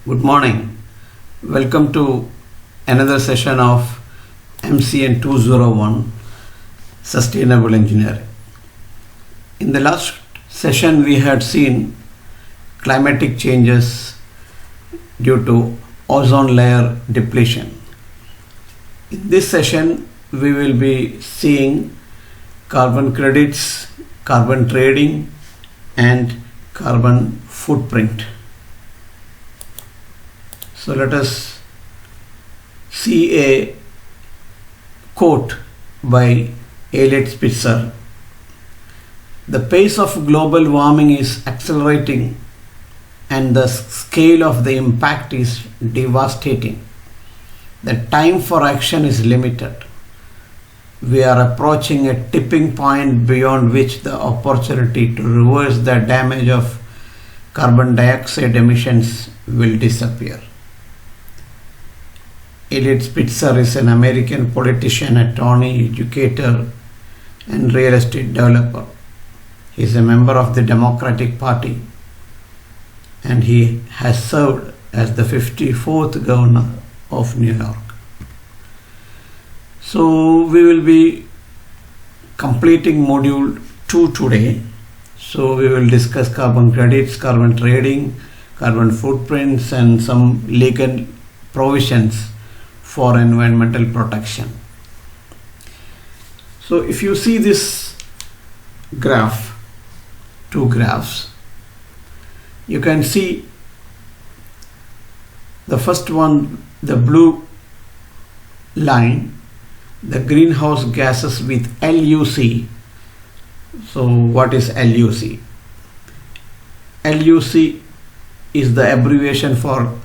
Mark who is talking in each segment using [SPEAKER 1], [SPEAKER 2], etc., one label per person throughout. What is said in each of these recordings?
[SPEAKER 1] Good morning. Welcome to another session of MCN201 Sustainable Engineering. In the last session, we had seen climatic changes due to ozone layer depletion. In this session, we will be seeing carbon credits, carbon trading, and carbon footprint. So let us see a quote by Elliot Spitzer. The pace of global warming is accelerating and the scale of the impact is devastating. The time for action is limited. We are approaching a tipping point beyond which the opportunity to reverse the damage of carbon dioxide emissions will disappear. Elliot Spitzer is an American politician, attorney, educator, and real estate developer. He is a member of the Democratic Party and he has served as the 54th governor of New York. So we will be completing module 2 today. So we will discuss carbon credits, carbon trading, carbon footprints, and some legal provisions for environmental protection. So if you see this graph, two graphs, you can see the first one, the blue line, the greenhouse gases with LUC. So what is LUC? LUC is the abbreviation for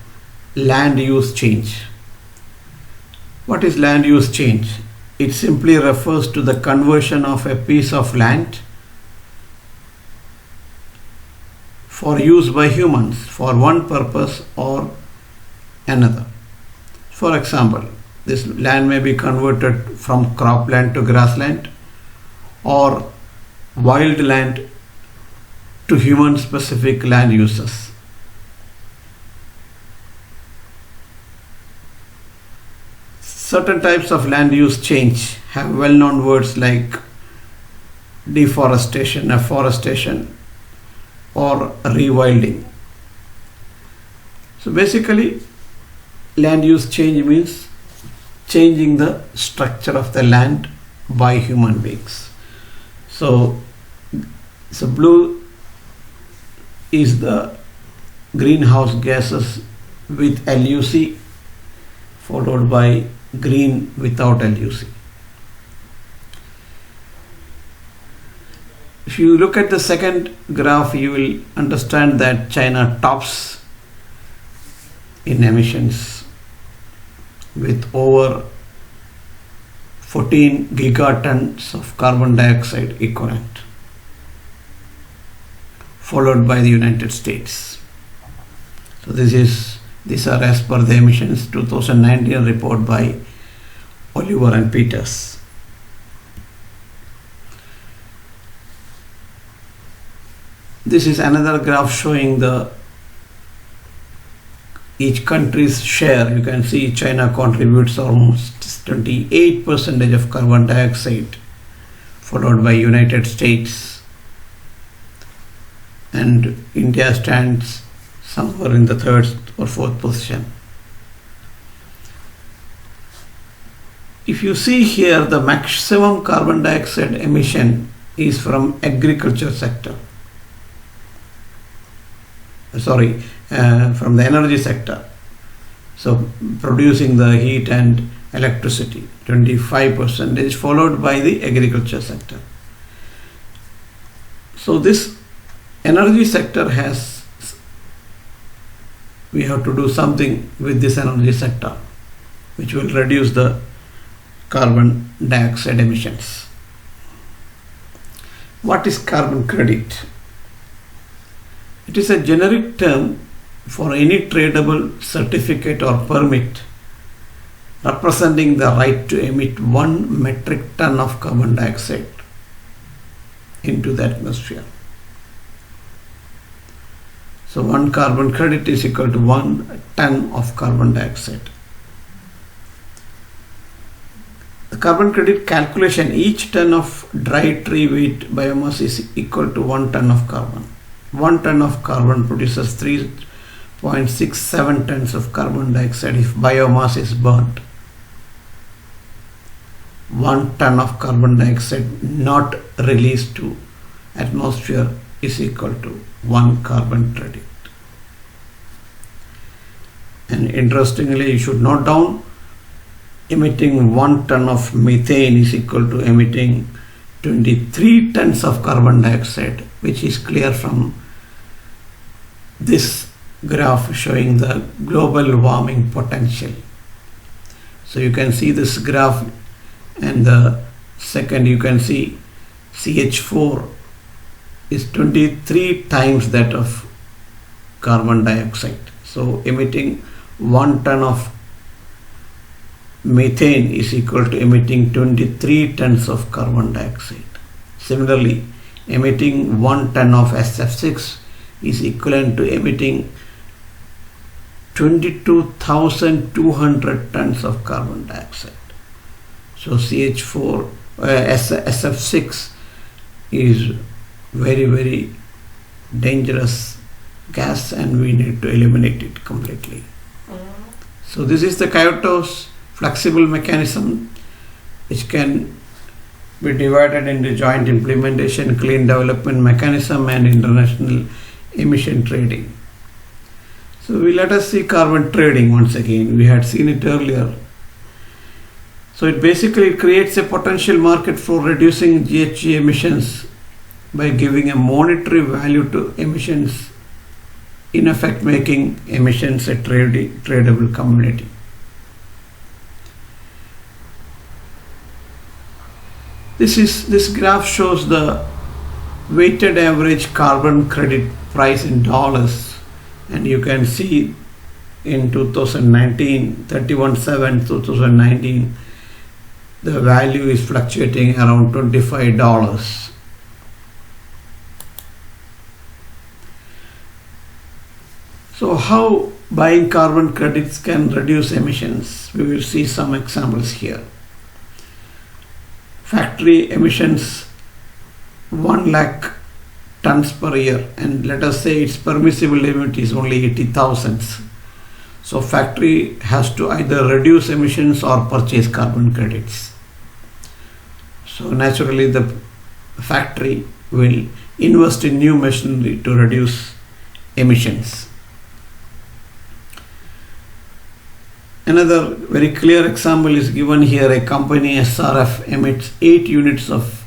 [SPEAKER 1] land use change. What is land use change? It simply refers to the conversion of a piece of land for use by humans for one purpose or another. For example, this land may be converted from cropland to grassland or wild land to human specific land uses. Certain types of land use change have well-known words like deforestation, afforestation, or rewilding. So basically, land use change means changing the structure of the land by human beings. So blue is the greenhouse gases with LUC, followed by green without LUC. If you look at the second graph, you will understand that China tops in emissions with over 14 gigatons of carbon dioxide equivalent, followed by the United States. So these are as per the emissions 2019 report by Oliver and Peters. This is another graph showing each country's share. You can see China contributes almost 28% of carbon dioxide, followed by United States, and India stands somewhere in the third or fourth position. If you see here, the maximum carbon dioxide emission is from agriculture sector. From the energy sector. So producing the heat and electricity, 25%, followed by the agriculture sector. So this energy sector we have to do something with this energy sector, which will reduce the carbon dioxide emissions. What is carbon credit? It is a generic term for any tradable certificate or permit representing the right to emit 1 metric ton of carbon dioxide into the atmosphere. So 1 carbon credit is equal to 1 ton of carbon dioxide. The carbon credit calculation, each ton of dry tree weight biomass is equal to 1 ton of carbon. 1 ton of carbon produces 3.67 tons of carbon dioxide if biomass is burnt. 1 ton of carbon dioxide not released to atmosphere is equal to 1 carbon credit. And interestingly, you should note down, emitting 1 ton of methane is equal to emitting 23 tons of carbon dioxide, which is clear from this graph showing the global warming potential. So you can see this graph, and the second you can see CH4 is 23 times that of carbon dioxide. So emitting 1 ton of methane is equal to emitting 23 tons of carbon dioxide. Similarly, emitting 1 ton of SF6 is equivalent to emitting 22,200 tons of carbon dioxide. So CH4 SF6 is very dangerous gas, and we need to eliminate it completely. So this is the Kyoto's flexible mechanism, which can be divided into joint implementation, clean development mechanism, and international emission trading. So let us see carbon trading once again. We had seen it earlier. So it basically creates a potential market for reducing GHG emissions by giving a monetary value to emissions, in effect making emissions a tradable commodity. This graph shows the weighted average carbon credit price in dollars, and you can see in 2019, 31/7 2019, the value is fluctuating around $25. So how buying carbon credits can reduce emissions? We will see some examples here. Factory emissions 1 lakh tons per year, and let us say its permissible limit is only 80,000. So factory has to either reduce emissions or purchase carbon credits. So naturally the factory will invest in new machinery to reduce emissions. Another very clear example is given here. A company SRF emits 8 units of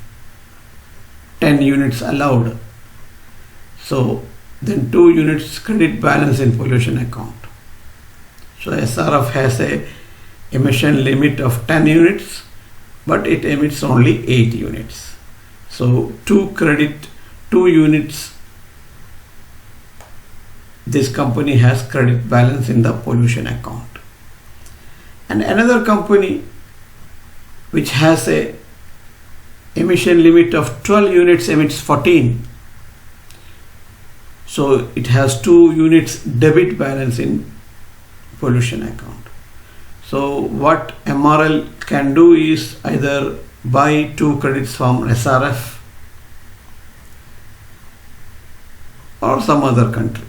[SPEAKER 1] 10 units allowed. So then 2 units credit balance in pollution account. So SRF has a emission limit of 10 units, but it emits only 8 units. So 2 units, this company has credit balance in the pollution account. And another company which has a emission limit of 12 units emits 14. So it has 2 units debit balance in pollution account. So what MRL can do is either buy 2 credits from SRF or some other country,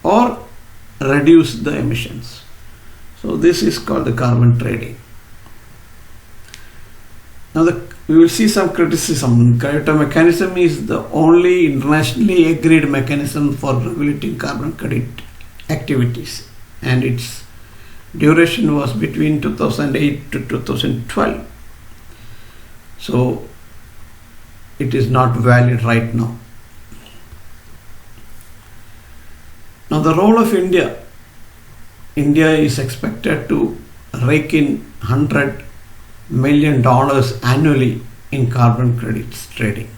[SPEAKER 1] or reduce the emissions. So this is called the carbon trading. Now we will see some criticism. Kyoto mechanism is the only internationally agreed mechanism for regulating carbon credit activities, and its duration was between 2008 to 2012. So it is not valid right now. Now the role of India. India is expected to rake in $100 million annually in carbon credits trading.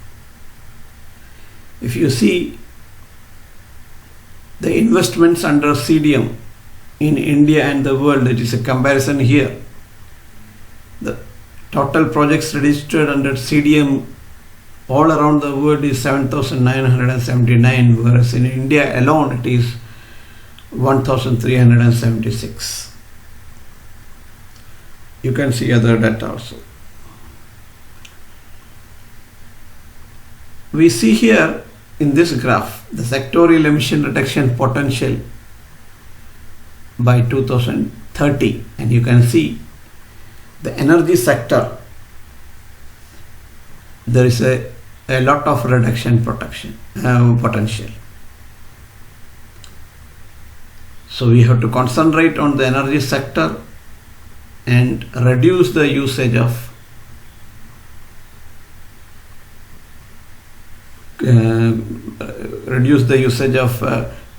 [SPEAKER 1] If you see the investments under CDM in India and the world, it is a comparison here. The total projects registered under CDM all around the world is 7,979, whereas in India alone it is 1,376. You can see other data also. We see here in this graph the sectorial emission reduction potential by 2030, and you can see the energy sector, there is a lot of reduction potential. So we have to concentrate on the energy sector and reduce the usage of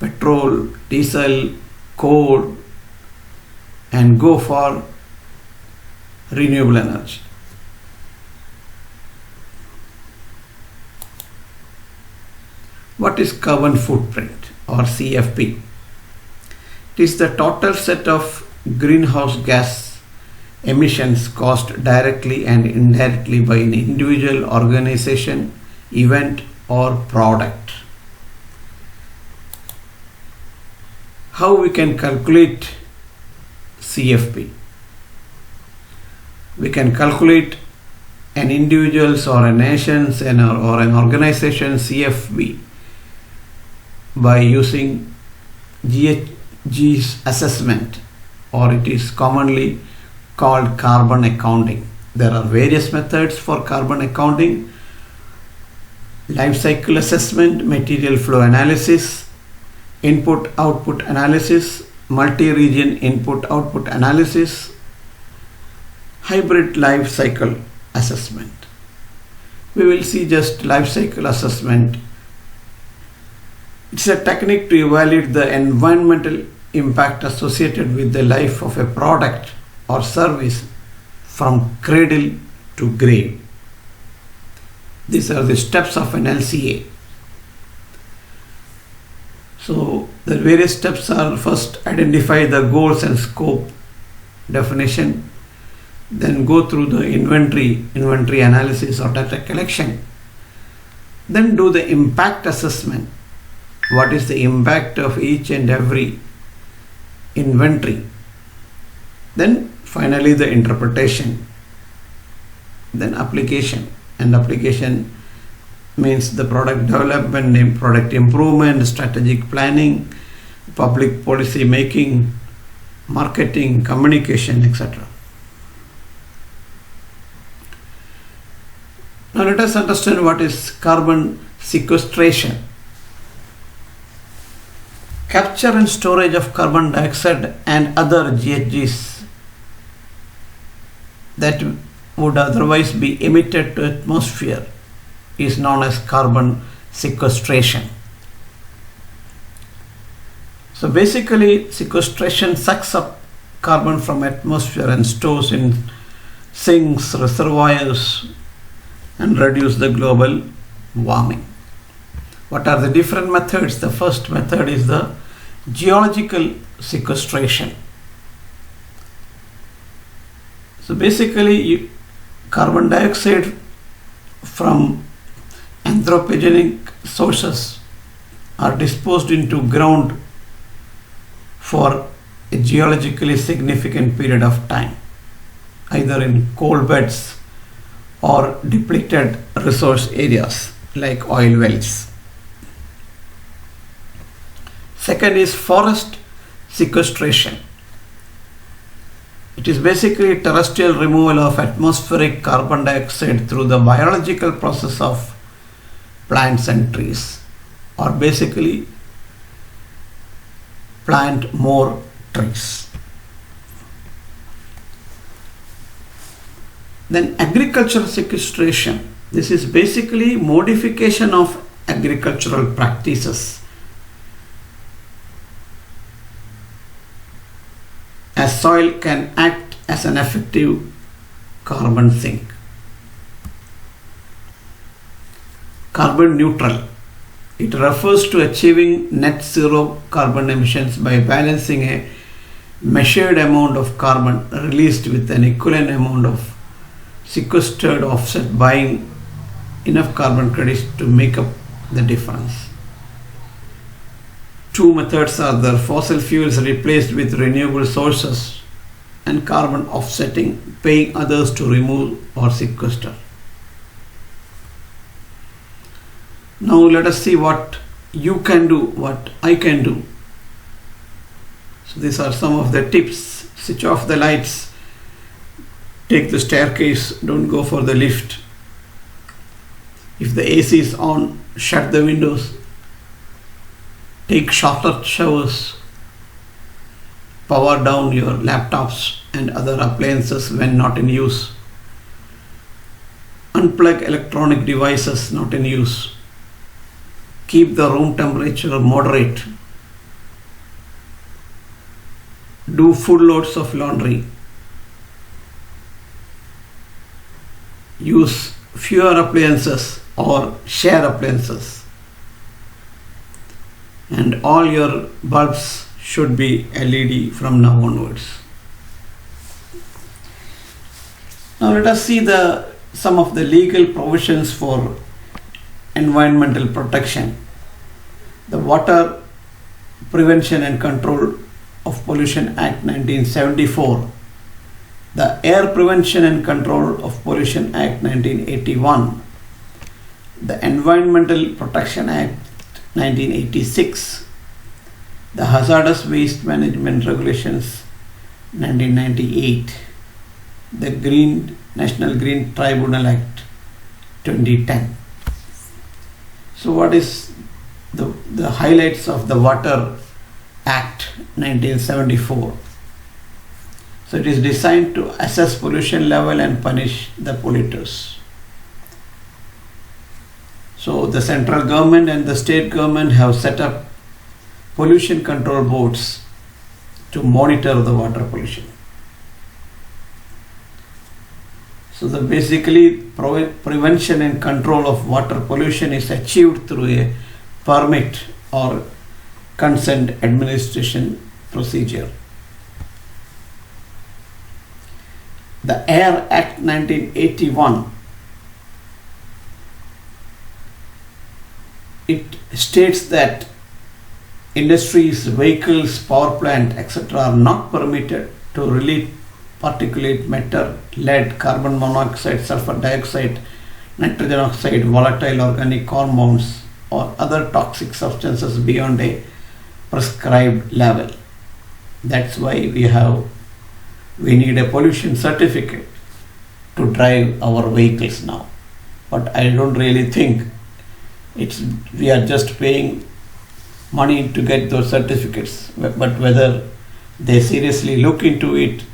[SPEAKER 1] petrol, diesel, coal, and go for renewable energy. What is carbon footprint or CFP? It is the total set of greenhouse gas emissions caused directly and indirectly by an individual, organization, event or product. How we can calculate CFP? We can calculate an individual's or a nation's or an organization's CFP by using GHG's assessment, or it is commonly called carbon accounting. There are various methods for carbon accounting: life cycle assessment, material flow analysis, input-output analysis, multi-region input-output analysis, hybrid life cycle assessment. We will see just life cycle assessment. It's a technique to evaluate the environmental impact associated with the life of a product or service from cradle to grave. These are the steps of an LCA. So the various steps are: first identify the goals and scope definition, then go through the inventory analysis or data collection, then do the impact assessment. What is the impact of each and every inventory? Then finally the interpretation, then application. And application means the product development, product improvement, strategic planning, public policy making, marketing, communication, etc. Now let us understand what is carbon sequestration. Capture and storage of carbon dioxide and other GHGs that would otherwise be emitted to atmosphere is known as carbon sequestration. So basically, sequestration sucks up carbon from atmosphere and stores in sinks, reservoirs, and reduce the global warming. What are the different methods? The first method is the geological sequestration. So basically, carbon dioxide from anthropogenic sources are disposed into ground for a geologically significant period of time, either in coal beds or depleted resource areas like oil wells. Second is forest sequestration. It is basically terrestrial removal of atmospheric carbon dioxide through the biological process of plants and trees, or basically plant more trees. Then agricultural sequestration. This is basically modification of agricultural practices, as soil can act as an effective carbon sink. Carbon neutral. It refers to achieving net zero carbon emissions by balancing a measured amount of carbon released with an equivalent amount of sequestered offset, buying enough carbon credits to make up the difference. Two methods are there: fossil fuels replaced with renewable sources and carbon offsetting, paying others to remove or sequester. Now let us see what you can do, what I can do. So these are some of the tips. Switch off the lights, take the staircase, don't go for the lift. If the AC is on, shut the windows. Take shorter showers. Power down your laptops and other appliances when not in use. Unplug electronic devices not in use. Keep the room temperature moderate. Do full loads of laundry. Use fewer appliances or share appliances. And all your bulbs should be LED from now onwards. Now let us see some of the legal provisions for environmental protection. The Water Prevention and Control of Pollution Act 1974, the Air Prevention and Control of Pollution Act 1981, the Environmental Protection Act 1986, the Hazardous Waste Management Regulations 1998, the National Green Tribunal Act 2010. So what is the highlights of the Water Act 1974? So it is designed to assess pollution level and punish the polluters. So the central government and the state government have set up pollution control boards to monitor the water pollution. So the basically prevention and control of water pollution is achieved through a permit or consent administration procedure. The Air Act 1981, it states that industries, vehicles, power plant, etc. are not permitted to release particulate matter, lead, carbon monoxide, sulfur dioxide, nitrogen oxide, volatile organic compounds or other toxic substances beyond a prescribed level. That's why we need a pollution certificate to drive our vehicles now. But I don't really think we are just paying money to get those certificates, but whether they seriously look into it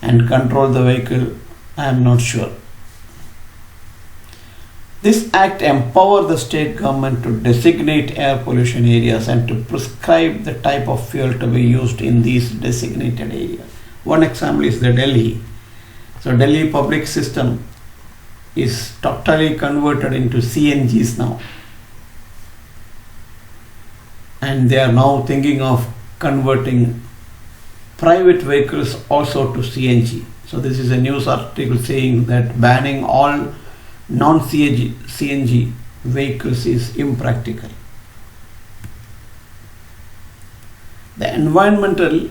[SPEAKER 1] and control the vehicle, I am not sure. This act empowers the state government to designate air pollution areas and to prescribe the type of fuel to be used in these designated areas. One example is the Delhi. So Delhi public system is totally converted into CNGs now. And they are now thinking of converting private vehicles also to CNG. So this is a news article saying that banning all non-CNG vehicles is impractical. The Environmental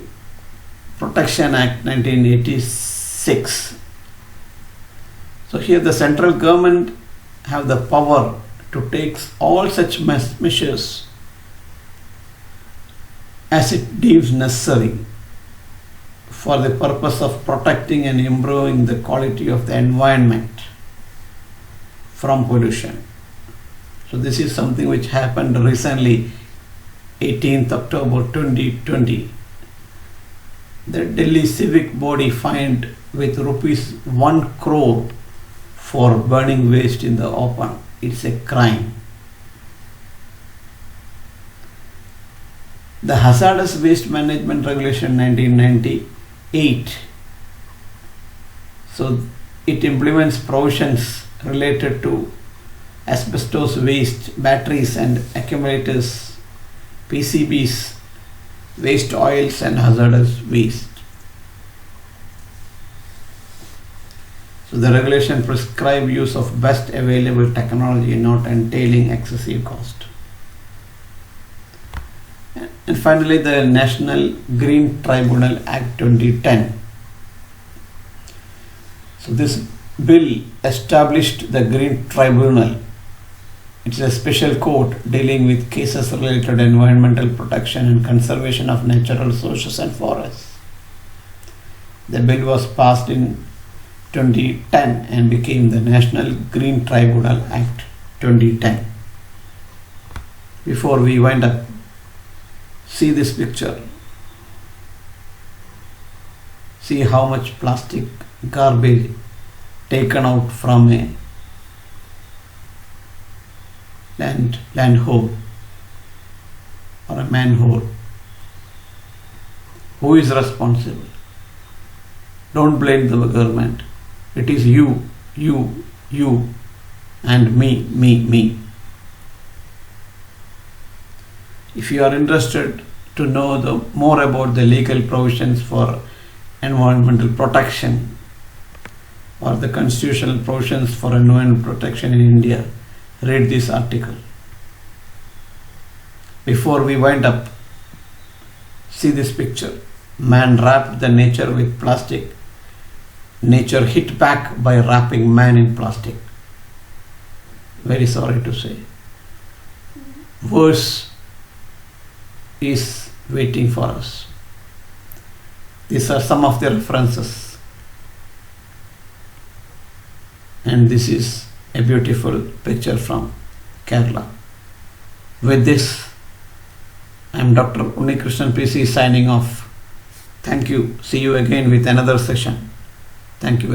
[SPEAKER 1] Protection Act 1986. So here the central government have the power to take all such measures as it deems necessary for the purpose of protecting and improving the quality of the environment from pollution. So this is something which happened recently, 18th October 2020. The Delhi civic body fined with rupees 1 crore for burning waste in the open. It's a crime. The Hazardous Waste Management Regulation 1998. So it implements provisions related to asbestos waste, batteries and accumulators, PCBs, waste oils and hazardous waste. So the regulation prescribe use of best available technology, not entailing excessive cost. And finally, the National Green Tribunal Act 2010. So this bill established the Green Tribunal. It's a special court dealing with cases related to environmental protection and conservation of natural resources and forests. The bill was passed in 2010 and became the National Green Tribunal Act 2010. Before we wind up, see this picture. See how much plastic garbage taken out from a land hole or a manhole. Who is responsible? Don't blame the government. It is you, and me. If you are interested to know more about the legal provisions for environmental protection or the constitutional provisions for environmental protection in India, read this article. Before we wind up, see this picture. Man wrapped the nature with plastic. Nature hit back by wrapping man in plastic. Very sorry to say. Worse is waiting for us. These are some of the references. And this is a beautiful picture from Kerala. With this, I am Dr. Unnikrishnan PC signing off. Thank you. See you again with another session. Thank you.